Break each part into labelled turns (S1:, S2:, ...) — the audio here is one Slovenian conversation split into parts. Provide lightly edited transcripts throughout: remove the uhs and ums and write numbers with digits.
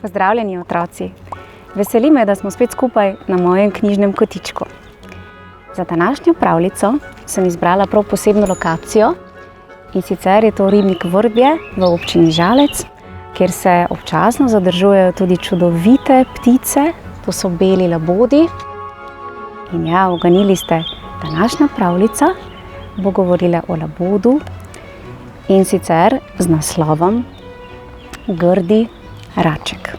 S1: Pozdravljeni, otroci! Veseli me, da smo spet skupaj na mojem knjižnem kotičku. Za današnjo pravljico sem izbrala prav posebno lokacijo, in sicer je to ribnik Vrbje v občini Žalec, kjer se občasno zadržujejo tudi čudovite ptice, to so beli labodi. In ja, uganili ste, današnja pravljica bo govorila o labodu, in sicer z naslovom Grdi raček.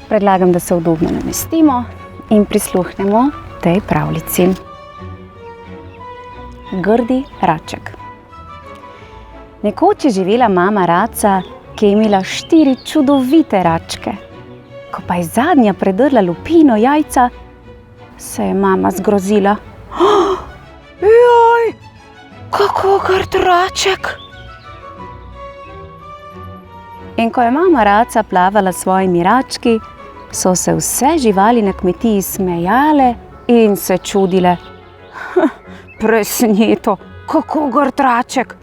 S1: Predlagam, da se udobno namestimo in prisluhnemo tej pravljici. Grdi raček. Nekoč je živela mama raca, ki je imela 4 čudovite račke. Ko pa je zadnja predrla lupino jajca, se je mama zgrozila. Joj, kako grd raček! In ko je mama raca plavala s svojimi rački, so se vse živali na kmetiji smejale in se čudile. Presneto, kako grd raček!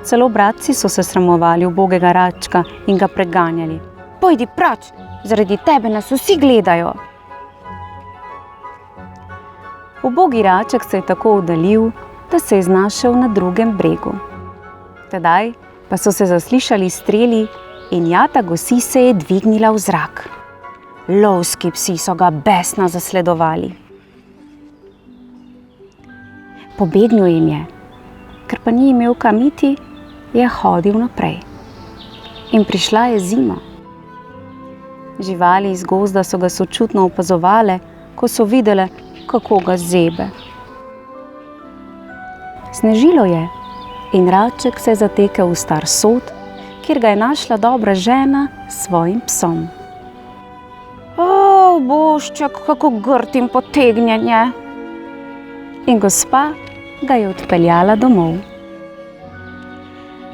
S1: Celo bratci so se sramovali ubogega račka in ga preganjali. Pojdi proč, zaradi tebe nas vsi gledajo. Ubogi raček se je tako oddaljil, da se je znašel na drugem bregu. Tedaj pa so se zaslišali streli in jata gosi se je dvignila v zrak. Lovski psi so ga besno zasledovali. Pobegnil jim je, ker pa ni imel kam iti, je hodil naprej. In prišla je zima. Živali iz gozda so ga sočutno opazovale, ko so videle, kako ga zebe. Snežilo je in raček se je zatekel v star sod, kjer ga je našla dobra žena s svojim psom. O, božček, kako grd in potegnjen je! In gospa ga je odpeljala domov.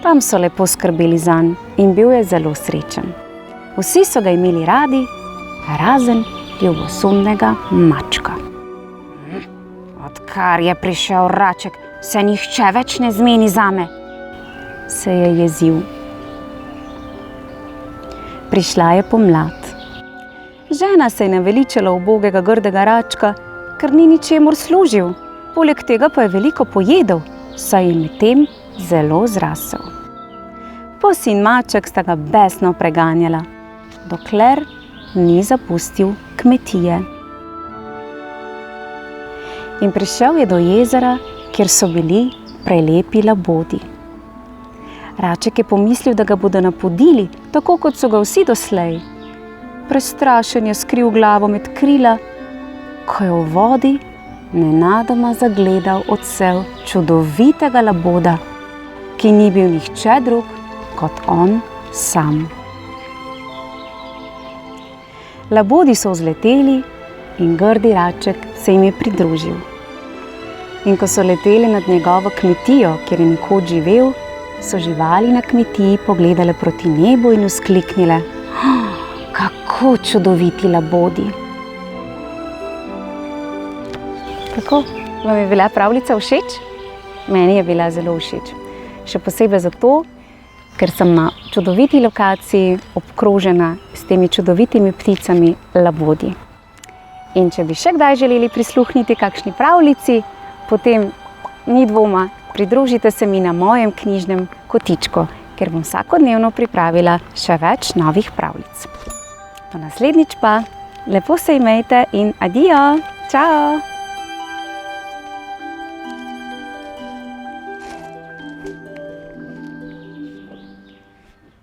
S1: Tam so lepo skrbeli zanj in bil je zelo srečen. Vsi so ga imeli radi, razen ljubosumnega mačka. Odkar je prišel raček, se nihče več ne zmeni zame, se je jezil. Prišla je pomlad. Žena se je naveličala ubogega grdega račka, ker ni ničemur služil, poleg tega pa je veliko pojedel, saj je medtem zelo zrasel. Pes in maček sta ga besno preganjala, dokler ni zapustil kmetije. In prišel je do jezera, kjer so bili prelepi labodi. Raček je pomislil, da ga bodo napodili, tako kot so ga vsi doslej. Prestrašen je skril glavo med krila, ko je v vodi nenadoma zagledal odsev čudovitega laboda, ki ni bil nihče drug kot on sam. Labodi so vzleteli in grdi raček se jim je pridružil. In ko so leteli nad njegovo kmetijo, kjer je nekoč živel, so živali na kmetiji pogledale proti nebu in vzkliknile: kako čudoviti labodi! Kako? Vam je bila pravljica všeč? Meni je bila zelo všeč. Še posebej zato, ker sem na čudoviti lokaciji obkrožena s temi čudovitimi pticami labodi. In če bi še kdaj želeli prisluhniti kakšni pravljici, potem ni dvoma, pridružite se mi na mojem knjižnem kotičku, ker bom vsakodnevno pripravila še več novih pravljic. Do naslednjič pa, lepo se imejte in adijo, čao!